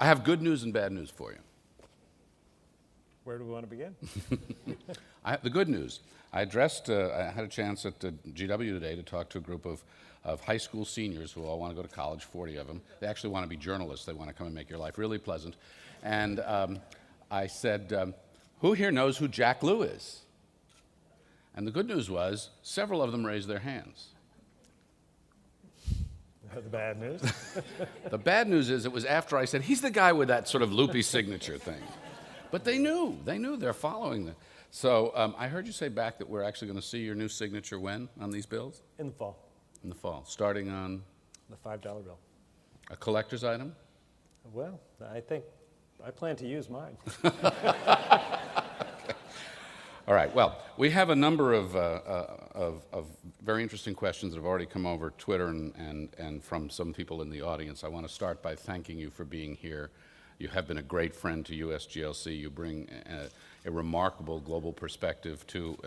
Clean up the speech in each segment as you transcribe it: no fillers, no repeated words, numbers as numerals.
I have good news and bad news for you. Where do we want to begin? The good news. I had a chance at the GW today to talk to a group of high school seniors who all want to go to college, 40 of them. They actually want to be journalists. They want to come and make your life really pleasant. And I said, who here knows who Jack Lew is? And the good news was, several of them raised their hands. The bad news? The bad news is it was after I said, he's the guy with that sort of loopy signature thing. But they knew, they're following the. So I heard you say back that we're actually going to see your new signature when on these bills? In the fall. In the fall, starting on? The $5 bill. A collector's item? Well, I plan to use mine. All right, well, we have a number of very interesting questions that have already come over Twitter and from some people in the audience. I want to start by thanking you for being here. You have been a great friend to USGLC. You bring a remarkable global perspective to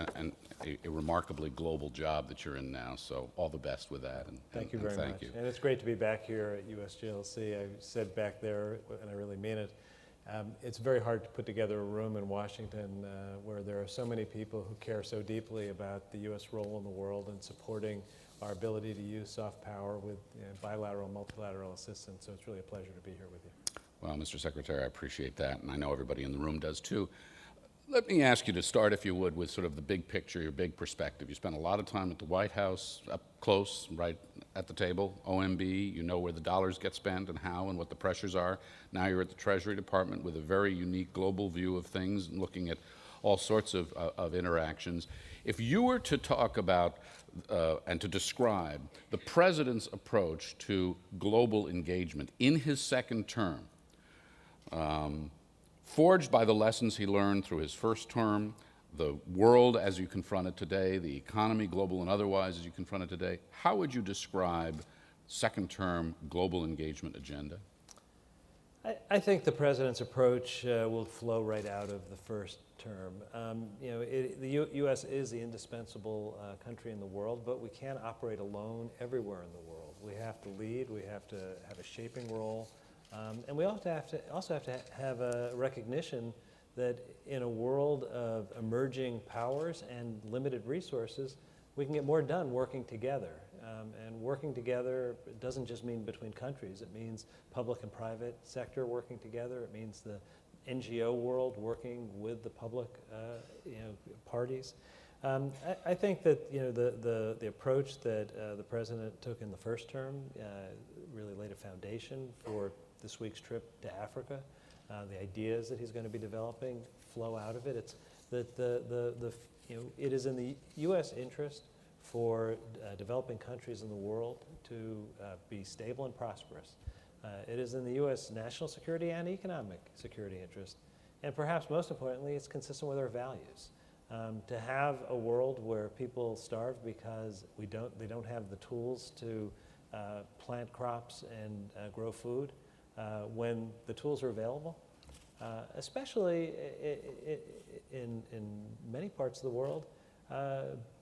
a remarkably global job that you're in now. So all the best with that. Thank you very much. And it's great to be back here at USGLC. I said back there, and I really mean it, it's very hard to put together a room in Washington where there are so many people who care so deeply about the U.S. role in the world and supporting our ability to use soft power with bilateral, multilateral assistance. So it's really a pleasure to be here with you. Well, Mr. Secretary, I appreciate that, and I know everybody in the room does too. Let me ask you to start, if you would, with sort of the big picture, your big perspective. You spent a lot of time at the White House, up close, right at the table, OMB. You know where the dollars get spent and how and what the pressures are. Now you're at the Treasury Department with a very unique global view of things and looking at all sorts of interactions. If you were to talk about and to describe the President's approach to global engagement in his second term, forged by the lessons he learned through his first term, the world as you confront it today, the economy, global and otherwise, as you confront it today, how would you describe second term global engagement agenda? I think the President's approach will flow right out of the first term. The U.S. is the indispensable country in the world, but we can't operate alone everywhere in the world. We have to lead, we have to have a shaping role, and we also have to have a recognition that in a world of emerging powers and limited resources, we can get more done working together. And working together doesn't just mean between countries. It means public and private sector working together. It means the NGO world working with the public parties. I think that the approach that the President took in the first term really laid a foundation for this week's trip to Africa. The ideas that he's going to be developing flow out of it. It's that it is in the U.S. interest for developing countries in the world to be stable and prosperous. It is in the U.S. national security and economic security interest, and perhaps most importantly, it's consistent with our values. To have a world where people starve because they don't have the tools to plant crops and grow food when the tools are available, especially in many parts of the world,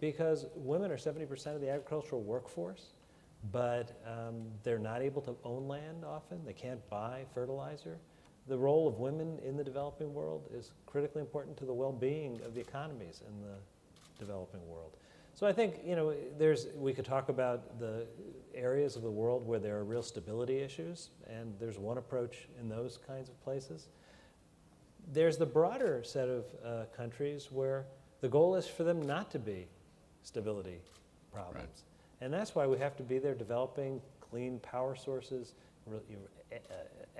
because women are 70% of the agricultural workforce, but they're not able to own land often. They can't buy fertilizer. The role of women in the developing world is critically important to the well-being of the economies in the developing world. So I think we could talk about the areas of the world where there are real stability issues, and there's one approach in those kinds of places. There's the broader set of countries where the goal is for them not to be stability problems. Right. And that's why we have to be there developing clean power sources,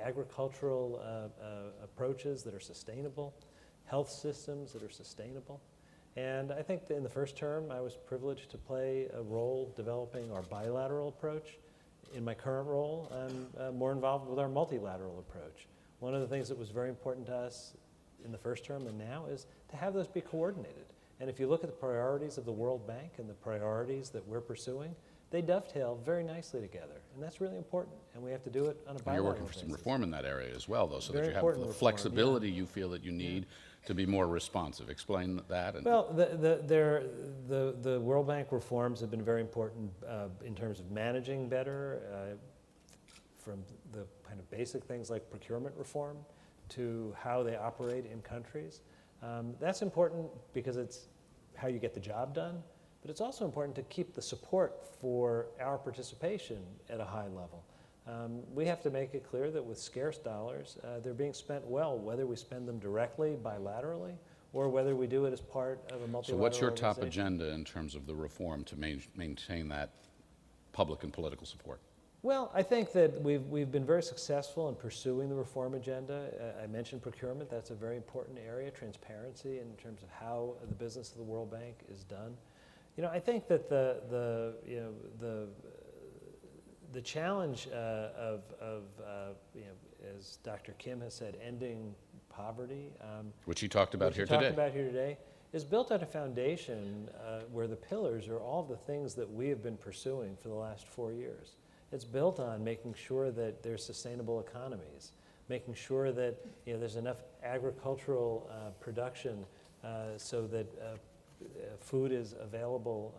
agricultural approaches that are sustainable, health systems that are sustainable. And I think that in the first term, I was privileged to play a role developing our bilateral approach. In my current role, I'm more involved with our multilateral approach. One of the things that was very important to us in the first term and now is to have those be coordinated. And if you look at the priorities of the World Bank and the priorities that we're pursuing, they dovetail very nicely together. And that's really important. And we have to do it on a bilateral basis. You're working for some reform in that area as well, though, so that you have the flexibility you feel that you need to be more responsive. Explain that. Well, the World Bank reforms have been very important in terms of managing better from the kind of basic things like procurement reform to how they operate in countries. That's important because it's how you get the job done, but it's also important to keep the support for our participation at a high level. We have to make it clear that with scarce dollars, they're being spent well, whether we spend them directly, bilaterally, or whether we do it as part of a multilateral So what's your top organization. agenda in terms of the reform to maintain that public and political support? Well, I think that we've been very successful in pursuing the reform agenda. I mentioned procurement. That's a very important area, transparency in terms of how the business of the World Bank is done. You know, I think that the challenge of you know, as Dr. Kim has said, ending poverty, Which he talked about which here we talked today. about here today, is built on a foundation where the pillars are all the things that we have been pursuing for the last 4 years. It's built on making sure that there's sustainable economies, making sure that there's enough agricultural production so that food is available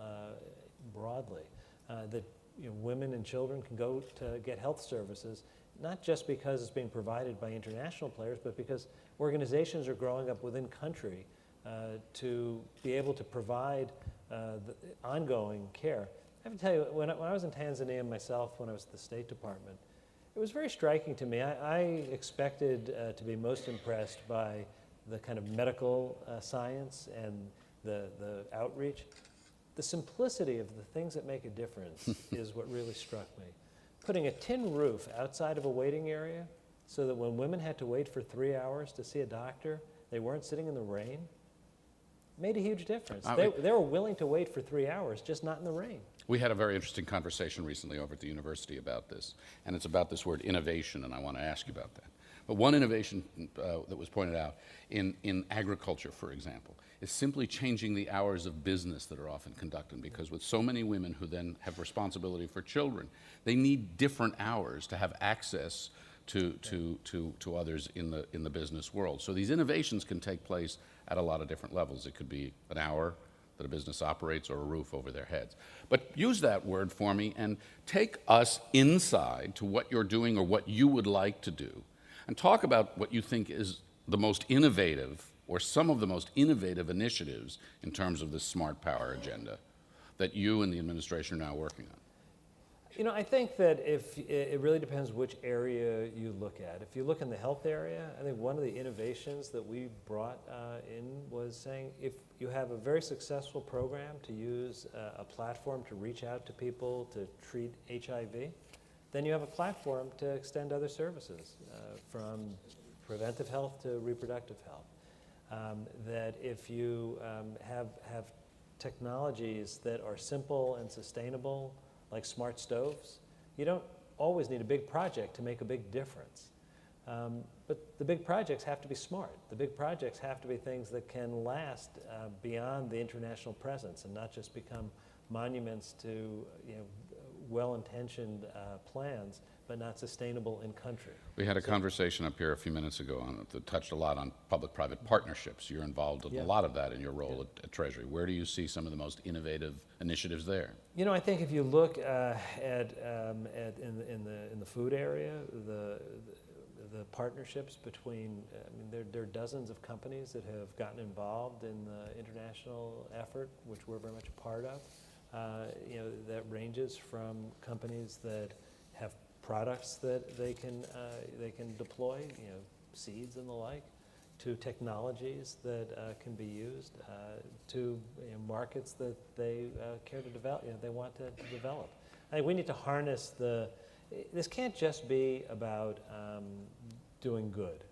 broadly, that women and children can go to get health services, not just because it's being provided by international players, but because organizations are growing up within country to be able to provide the ongoing care. I have to tell you, when I was in Tanzania myself, when I was at the State Department, it was very striking to me. I expected to be most impressed by the kind of medical science and the outreach. The simplicity of the things that make a difference is what really struck me. Putting a tin roof outside of a waiting area so that when women had to wait for 3 hours to see a doctor, they weren't sitting in the rain, made a huge difference. They were willing to wait for 3 hours, just not in the rain. We had a very interesting conversation recently over at the university about this, and it's about this word innovation, and I want to ask you about that. But one innovation that was pointed out in agriculture, for example, is simply changing the hours of business that are often conducted, because with so many women who then have responsibility for children, they need different hours to have access to others in the business world. So these innovations can take place at a lot of different levels. It could be an hour that a business operates or a roof over their heads. But use that word for me and take us inside to what you're doing or what you would like to do, and talk about what you think is the most innovative or some of the most innovative initiatives in terms of this smart power agenda that you and the administration are now working on. You know, I think that if it really depends which area you look at. If you look in the health area, I think one of the innovations that we brought in was saying if you have a very successful program to use a platform to reach out to people to treat HIV, then you have a platform to extend other services from preventive health to reproductive health. That if you have technologies that are simple and sustainable, like smart stoves, you don't always need a big project to make a big difference. But the big projects have to be smart. The big projects have to be things that can last beyond the international presence and not just become monuments to well-intentioned plans, but not sustainable in country. We had a conversation up here a few minutes ago that touched a lot on public-private partnerships. You're involved in a lot of that in your role at Treasury. Where do you see some of the most innovative initiatives there? You know, I think if you look in the food area, the partnerships between, there are dozens of companies that have gotten involved in the international effort, which we're very much a part of. That ranges from companies that have products that they can deploy, seeds and the like, to technologies that can be used, to markets that they care to develop, they want to develop. I think we need to harness this can't just be about doing good.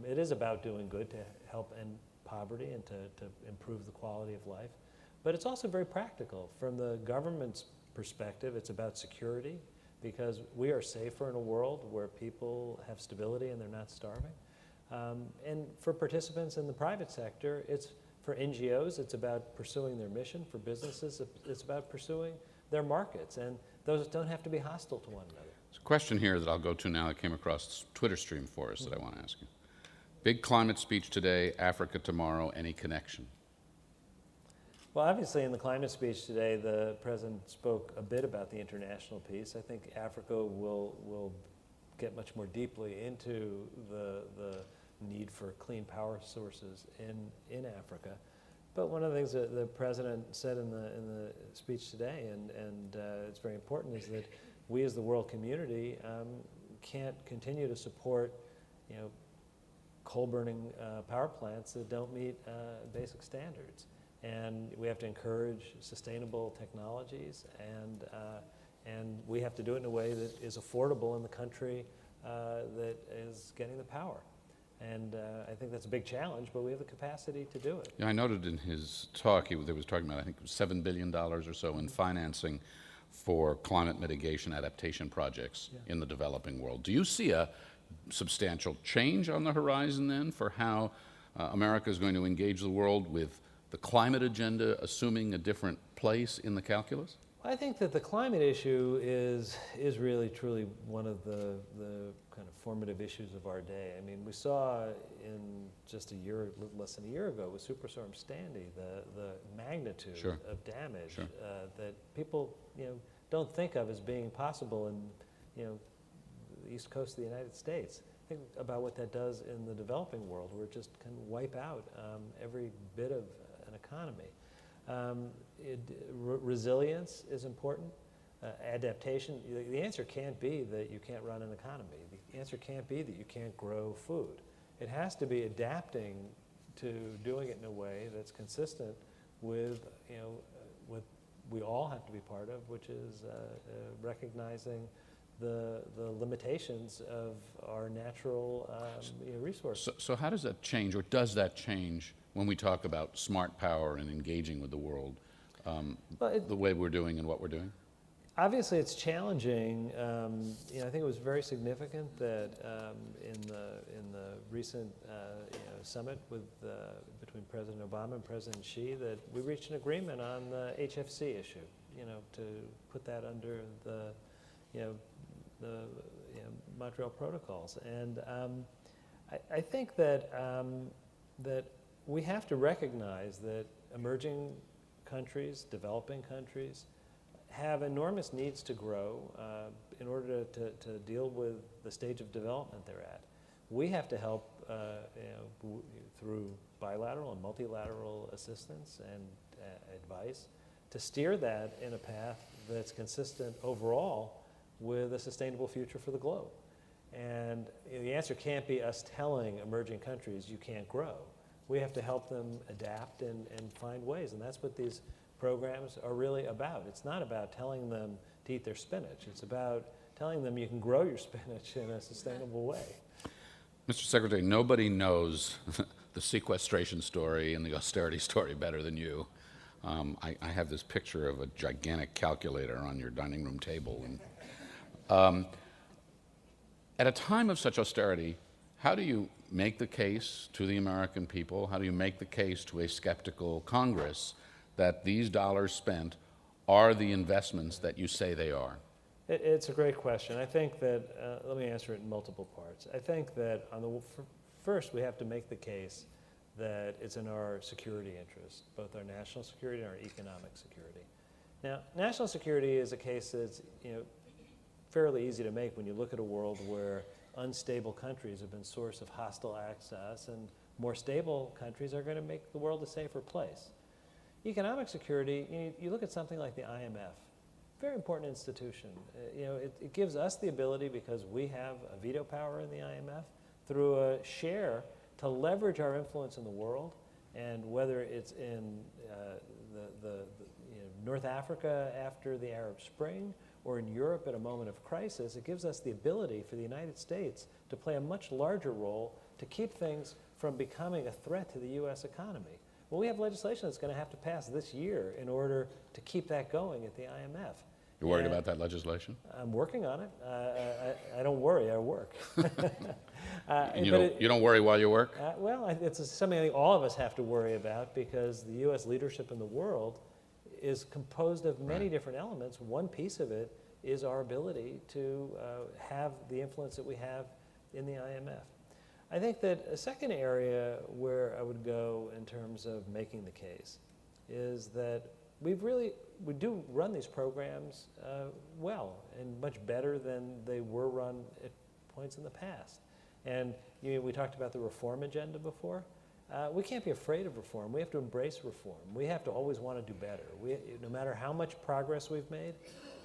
It is about doing good to help end poverty and to improve the quality of life. But it's also very practical. From the government's perspective, it's about security, because we are safer in a world where people have stability and they're not starving. And for participants in the private sector, for NGOs, it's about pursuing their mission. For businesses, it's about pursuing their markets. And those don't have to be hostile to one another. There's a question here that I'll go to now that came across Twitter stream for us that I want to ask you. Big climate speech today, Africa tomorrow, any connection? Well, obviously, in the climate speech today, the president spoke a bit about the international piece. I think Africa will get much more deeply into the need for clean power sources in Africa. But one of the things that the president said in the speech today, and it's very important, is that we as the world community can't continue to support, coal-burning power plants that don't meet basic standards. And we have to encourage sustainable technologies, and we have to do it in a way that is affordable in the country that is getting the power. And I think that's a big challenge, but we have the capacity to do it. Yeah, I noted in his talk, he was talking about, I think it was $7 billion or so in financing for climate mitigation adaptation projects in the developing world. Do you see a substantial change on the horizon then for how America is going to engage the world with the climate agenda, assuming a different place in the calculus? I think that the climate issue is really truly one of the kind of formative issues of our day. I mean, we saw in just less than a year ago with Superstorm Sandy, the magnitude of damage that people don't think of as being possible in the east coast of the United States. Think about what that does in the developing world, where it just can wipe out every bit of an economy. Resilience is important. Adaptation, the answer can't be that you can't run an economy. The answer can't be that you can't grow food. It has to be adapting to doing it in a way that's consistent with what we all have to be part of, which is recognizing the limitations of our natural resources. So how does that change, or does that change when we talk about smart power and engaging with the world, the way we're doing and what we're doing? Obviously, it's challenging. I think it was very significant that in the recent summit between President Obama and President Xi, that we reached an agreement on the HFC issue. To put that under the Montreal protocols, and I think that that we have to recognize that emerging countries, developing countries, have enormous needs to grow in order to deal with the stage of development they're at. We have to help through bilateral and multilateral assistance and advice to steer that in a path that's consistent overall with a sustainable future for the globe. And the answer can't be us telling emerging countries you can't grow. We have to help them adapt and find ways, and that's what these programs are really about. It's not about telling them to eat their spinach. It's about telling them you can grow your spinach in a sustainable way. Mr. Secretary, nobody knows the sequestration story and the austerity story better than you. I have this picture of a gigantic calculator on your dining room table. And, at a time of such austerity, how do you make the case to the American people, how do you make the case to a skeptical Congress that these dollars spent are the investments that you say they are? It's a great question. I think that, let me answer it in multiple parts. I think that first we have to make the case that it's in our security interest, both our national security and our economic security. Now, national security is a case that's fairly easy to make when you look at a world where unstable countries have been source of hostile access, and more stable countries are going to make the world a safer place. Economic security, you look at something like the IMF, very important institution. It gives us the ability, because we have a veto power in the IMF, through a share to leverage our influence in the world, and whether it's in North Africa after the Arab Spring, or in Europe at a moment of crisis, it gives us the ability for the United States to play a much larger role to keep things from becoming a threat to the U.S. economy. Well, we have legislation that's going to have to pass this year in order to keep that going at the IMF. You're worried about that legislation? I'm working on it. I don't worry, I work. And you don't worry while you work? Well, it's something I think all of us have to worry about, because the U.S. leadership in the world is composed of many different elements. One piece of it is our ability to have the influence that we have in the IMF. I think that a second area where I would go in terms of making the case is that we do run these programs well, and much better than they were run at points in the past. And we talked about the reform agenda before. We can't be afraid of reform. We have to embrace reform. We have to always want to do better. No matter how much progress we've made,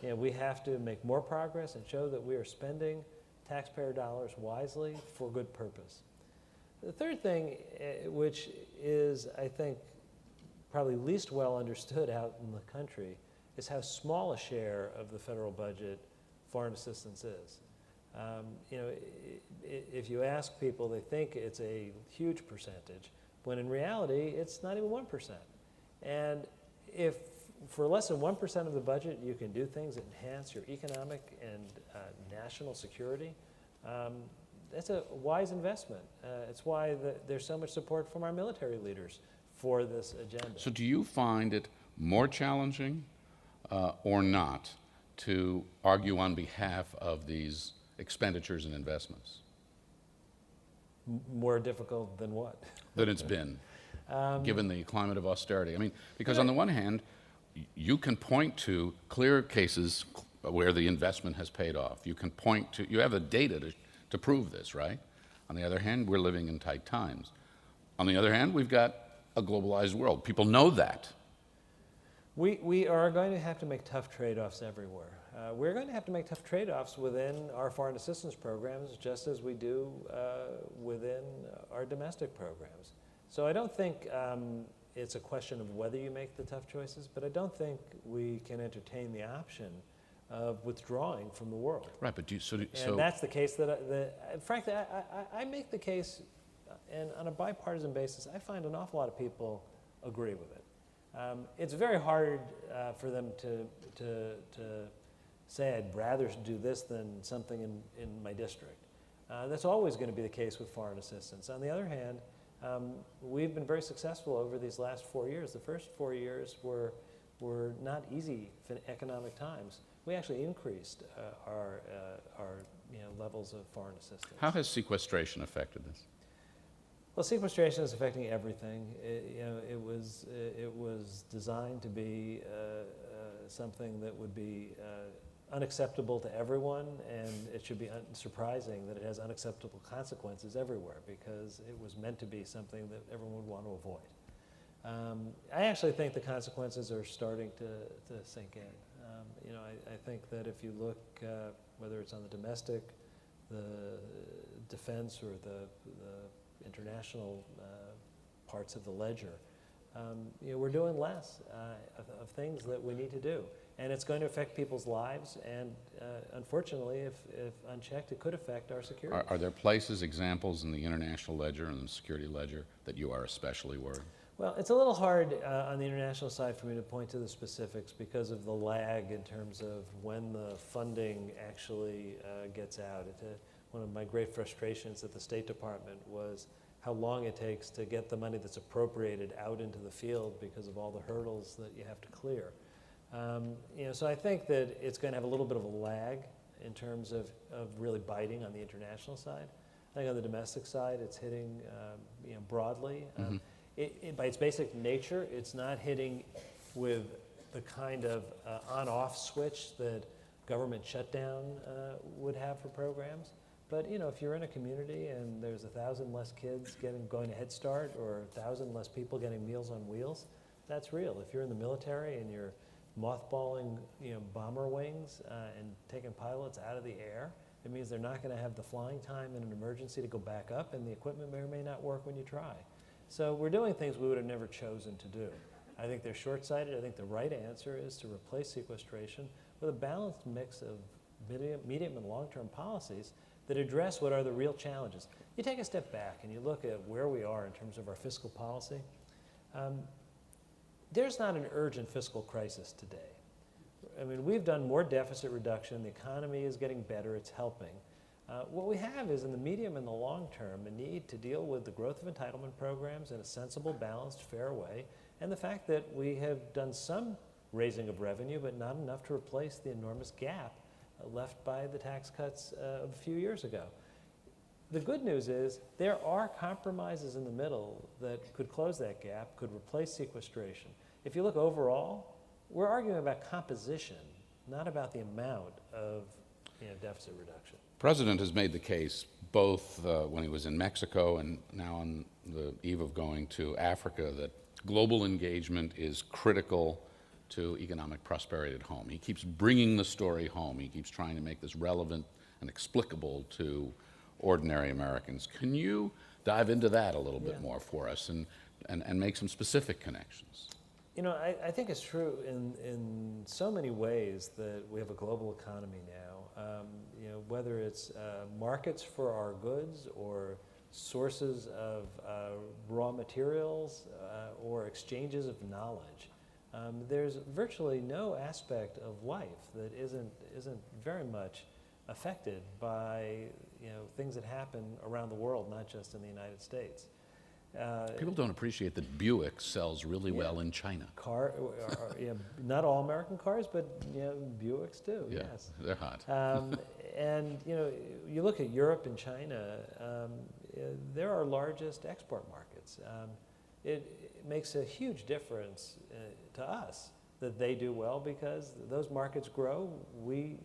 we have to make more progress and show that we are spending taxpayer dollars wisely for good purpose. The third thing, which is, I think, probably least well understood out in the country, is how small a share of the federal budget foreign assistance is. If you ask people, they think it's a huge percentage, when in reality, it's not even 1%. And if for less than 1% of the budget, you can do things that enhance your economic and national security, that's a wise investment. It's why there's so much support from our military leaders for this agenda. So do you find it more challenging or not to argue on behalf of these expenditures and investments? More difficult than what? Than it's been, given the climate of austerity. I mean, because on the one hand, you can point to clear cases where the investment has paid off. You can point to, you have the data to prove this, right? On the other hand, we're living in tight times. On the other hand, we've got a globalized world. People know that. We are going to have to make tough trade-offs everywhere. We're going to have to make tough trade-offs within our foreign assistance programs, just as we do within our domestic programs. So I don't think it's a question of whether you make the tough choices, but I don't think we can entertain the option of withdrawing from the world. Right, but and that's the case that frankly, I make the case, and on a bipartisan basis, I find an awful lot of people agree with it. It's very hard for them to say, I'd rather do this than something in my district. That's always going to be the case with foreign assistance. On the other hand, we've been very successful over these last 4 years. The first 4 years were not easy economic times. We actually increased our levels of foreign assistance. How has sequestration affected this? Well, sequestration is affecting everything. It was designed to be something that would be unacceptable to everyone, and it should be surprising that it has unacceptable consequences everywhere, because it was meant to be something that everyone would want to avoid. I actually think the consequences are starting to sink in. I think that if you look, whether it's on the domestic, the defense, or the international parts of the ledger, we're doing less of things that we need to do. And it's going to affect people's lives, and unfortunately, if unchecked, it could affect our security. Are there places, examples in the international ledger and the security ledger that you are especially worried? Well, it's a little hard on the international side for me to point to the specifics because of the lag in terms of when the funding actually gets out. One of my great frustrations at the State Department was how long it takes to get the money that's appropriated out into the field because of all the hurdles that you have to clear. So I think that it's going to have a little bit of a lag in terms of really biting on the international side. I think on the domestic side, it's hitting broadly. By its basic nature, it's not hitting with the kind of on-off switch that government shutdown would have for programs. But if you're in a community and there's 1,000 less kids going to Head Start, or 1,000 less people getting Meals on Wheels, that's real. If you're in the military and you're mothballing bomber wings and taking pilots out of the air, it means they're not going to have the flying time in an emergency to go back up, and the equipment may or may not work when you try. So we're doing things we would have never chosen to do. I think they're short-sighted. I think the right answer is to replace sequestration with a balanced mix of medium and long-term policies that address what are the real challenges. You take a step back and you look at where we are in terms of our fiscal policy. There's not an urgent fiscal crisis today. I mean, we've done more deficit reduction. The economy is getting better. It's helping. What we have is, in the medium and the long term, a need to deal with the growth of entitlement programs in a sensible, balanced, fair way, and the fact that we have done some raising of revenue, but not enough to replace the enormous gap left by the tax cuts of a few years ago. The good news is there are compromises in the middle that could close that gap, could replace sequestration. If you look overall, we're arguing about composition, not about the amount of deficit reduction. President has made the case both when he was in Mexico and now on the eve of going to Africa that global engagement is critical to economic prosperity at home. He keeps bringing the story home. He keeps trying to make this relevant and explicable to ordinary Americans. Can you dive into that a little bit more for us and make some specific connections? You know, I think it's true in so many ways that we have a global economy now. You know, whether it's markets for our goods or sources of raw materials or exchanges of knowledge. There's virtually no aspect of life that isn't very much affected by things that happen around the world, not just in the United States. People don't appreciate that Buick sells really well in China. Not all American cars, but Buicks do. Yeah, yes, they're hot. And you look at Europe and China; they're our largest export markets. It makes a huge difference to us that they do well because those markets grow. We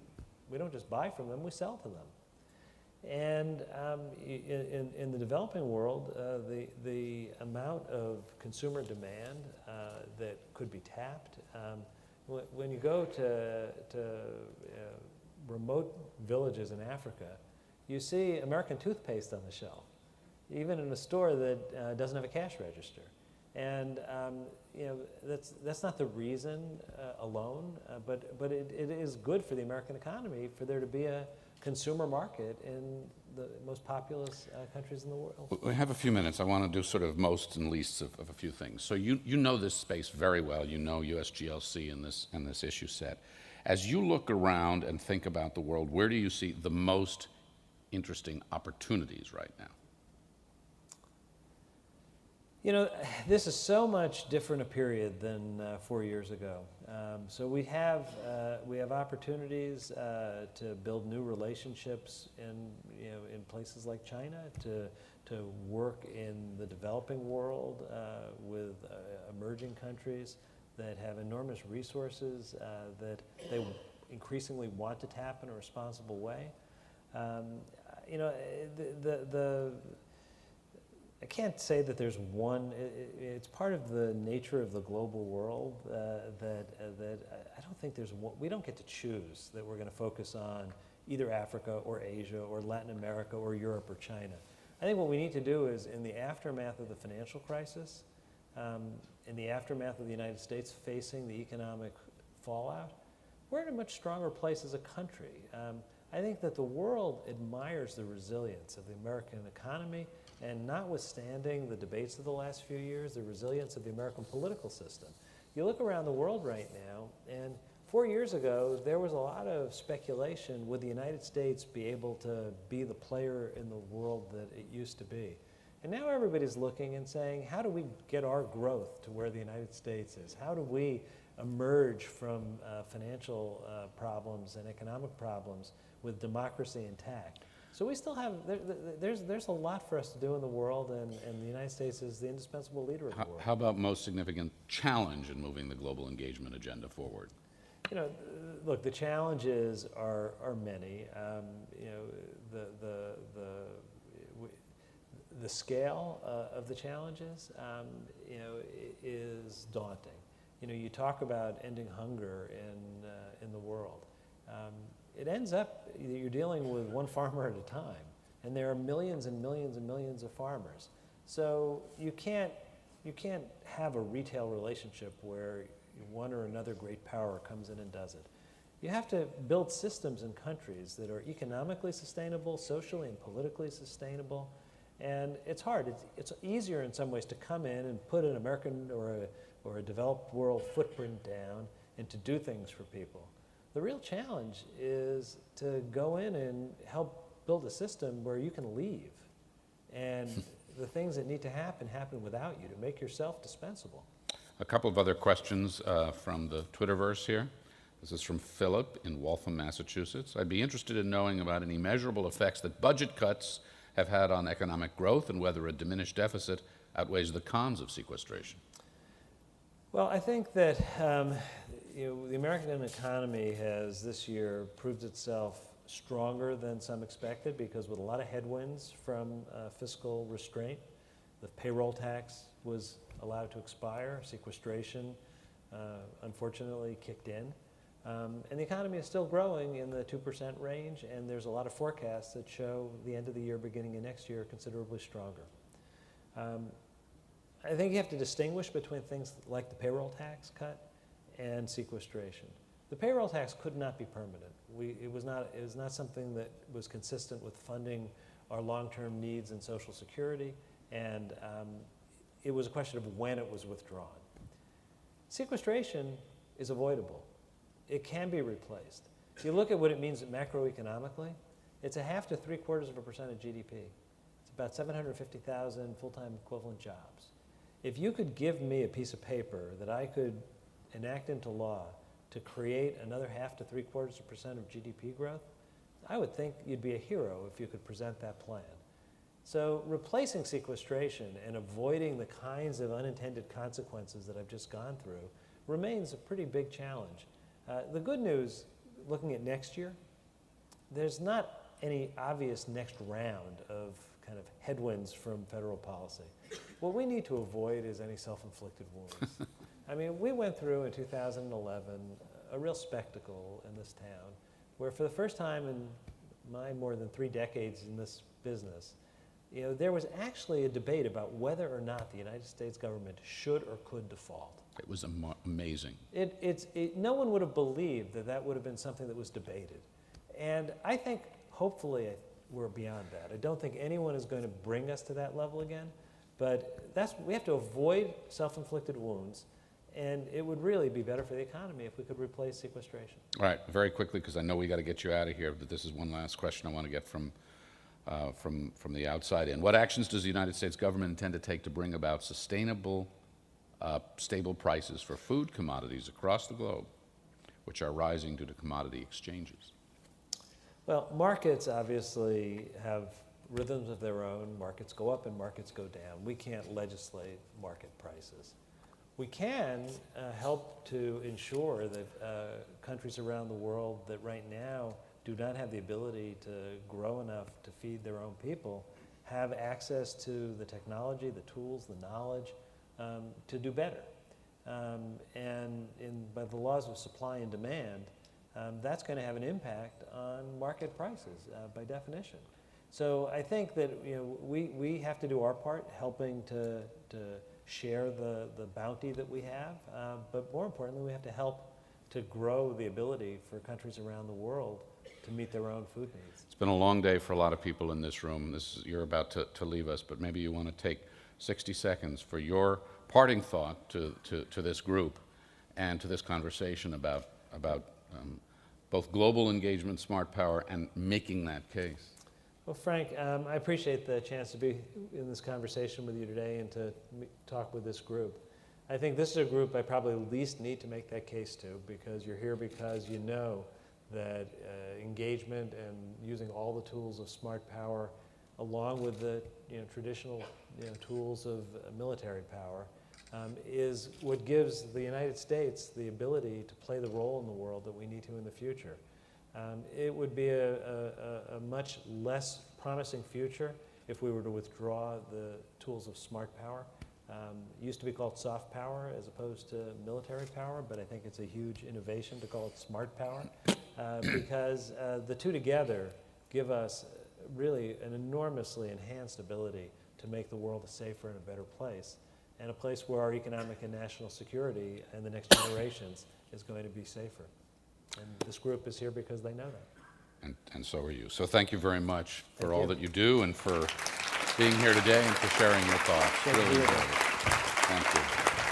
don't just buy from them; we sell to them. And in the developing world, the amount of consumer demand that could be tapped, when you go to remote villages in Africa, you see American toothpaste on the shelf, even in a store that doesn't have a cash register. And that's not the reason alone, but it is good for the American economy for there to be a consumer market in the most populous countries in the world. We have a few minutes. I want to do sort of most and least of a few things. So you know this space very well. You know USGLC and this issue set. As you look around and think about the world, where do you see the most interesting opportunities right now? You know, this is so much different a period than 4 years ago. So we have opportunities to build new relationships in places like China, to work in the developing world with emerging countries that have enormous resources that they increasingly want to tap in a responsible way. I can't say that there's one. It's part of the nature of the global world that I don't think there's one. We don't get to choose that we're going to focus on either Africa or Asia or Latin America or Europe or China. I think what we need to do is, in the aftermath of the financial crisis, in the aftermath of the United States facing the economic fallout, we're in a much stronger place as a country. I think that the world admires the resilience of the American economy, and notwithstanding the debates of the last few years, the resilience of the American political system. You look around the world right now, and 4 years ago, there was a lot of speculation, would the United States be able to be the player in the world that it used to be? And now everybody's looking and saying, how do we get our growth to where the United States is? How do we emerge from financial problems and economic problems with democracy intact? So we still have, there's a lot for us to do in the world, and the United States is the indispensable leader of the world. How about most significant challenge in moving the global engagement agenda forward? You know, look, the challenges are many. The scale of the challenges, is daunting. You talk about ending hunger in the world. It ends up you're dealing with one farmer at a time, and there are millions and millions and millions of farmers. So you can't have a retail relationship where one or another great power comes in and does it. You have to build systems in countries that are economically sustainable, socially and politically sustainable, and it's hard. It's easier in some ways to come in and put an American or a developed world footprint down and to do things for people. The real challenge is to go in and help build a system where you can leave, and the things that need to happen without you, to make yourself dispensable. A couple of other questions from the Twitterverse here. This is from Philip in Waltham, Massachusetts. I'd be interested in knowing about any measurable effects that budget cuts have had on economic growth and whether a diminished deficit outweighs the cons of sequestration. Well, I think that the American economy has this year proved itself stronger than some expected because with a lot of headwinds from fiscal restraint, the payroll tax was allowed to expire, sequestration unfortunately kicked in. And the economy is still growing in the 2% range, and there's a lot of forecasts that show the end of the year, beginning of next year, considerably stronger. I think you have to distinguish between things like the payroll tax cut and sequestration. The payroll tax could not be permanent. It was not something that was consistent with funding our long-term needs in Social Security, and it was a question of when it was withdrawn. Sequestration is avoidable. It can be replaced. If you look at what it means macroeconomically, it's 0.5 to 0.75% of GDP. It's about 750,000 full-time equivalent jobs. If you could give me a piece of paper that I could enact into law to create another 0.5 to 0.75% of GDP growth, I would think you'd be a hero if you could present that plan. So replacing sequestration and avoiding the kinds of unintended consequences that I've just gone through remains a pretty big challenge. The good news, looking at next year, there's not any obvious next round of kind of headwinds from federal policy. What we need to avoid is any self-inflicted wounds. I mean, we went through in 2011 a real spectacle in this town where for the first time in my more than 3 decades in this business, there was actually a debate about whether or not the United States government should or could default. It was amazing. No one would have believed that that would have been something that was debated. And I think, hopefully, we're beyond that. I don't think anyone is going to bring us to that level again, but we have to avoid self-inflicted wounds, and it would really be better for the economy if we could replace sequestration. All right, very quickly, because I know we got to get you out of here, but this is one last question I want to get from the outside in. What actions does the United States government intend to take to bring about sustainable, stable prices for food commodities across the globe, which are rising due to commodity exchanges? Well, markets obviously have rhythms of their own. Markets go up and markets go down. We can't legislate market prices. We can help to ensure that countries around the world that right now do not have the ability to grow enough to feed their own people have access to the technology, the tools, the knowledge to do better. And by the laws of supply and demand, that's going to have an impact on market prices by definition. So I think that we have to do our part helping to share the bounty that we have, but more importantly, we have to help to grow the ability for countries around the world to meet their own food needs. It's been a long day for a lot of people in this room. You're about to leave us, but maybe you want to take 60 seconds for your parting thought to this group and to this conversation about both global engagement, smart power, and making that case. Well, Frank, I appreciate the chance to be in this conversation with you today and to talk with this group. I think this is a group I probably least need to make that case to, because you're here because you know that engagement and using all the tools of smart power, along with the traditional tools of military power, is what gives the United States the ability to play the role in the world that we need to in the future. It would be a much less promising future if we were to withdraw the tools of smart power. It used to be called soft power as opposed to military power, but I think it's a huge innovation to call it smart power because the two together give us really an enormously enhanced ability to make the world a safer and a better place, and a place where our economic and national security in the next generations is going to be safer. And this group is here because they know that. And so are you. So thank you very much for all that you do and for being here today and for sharing your thoughts. Really enjoyed it. Thank you.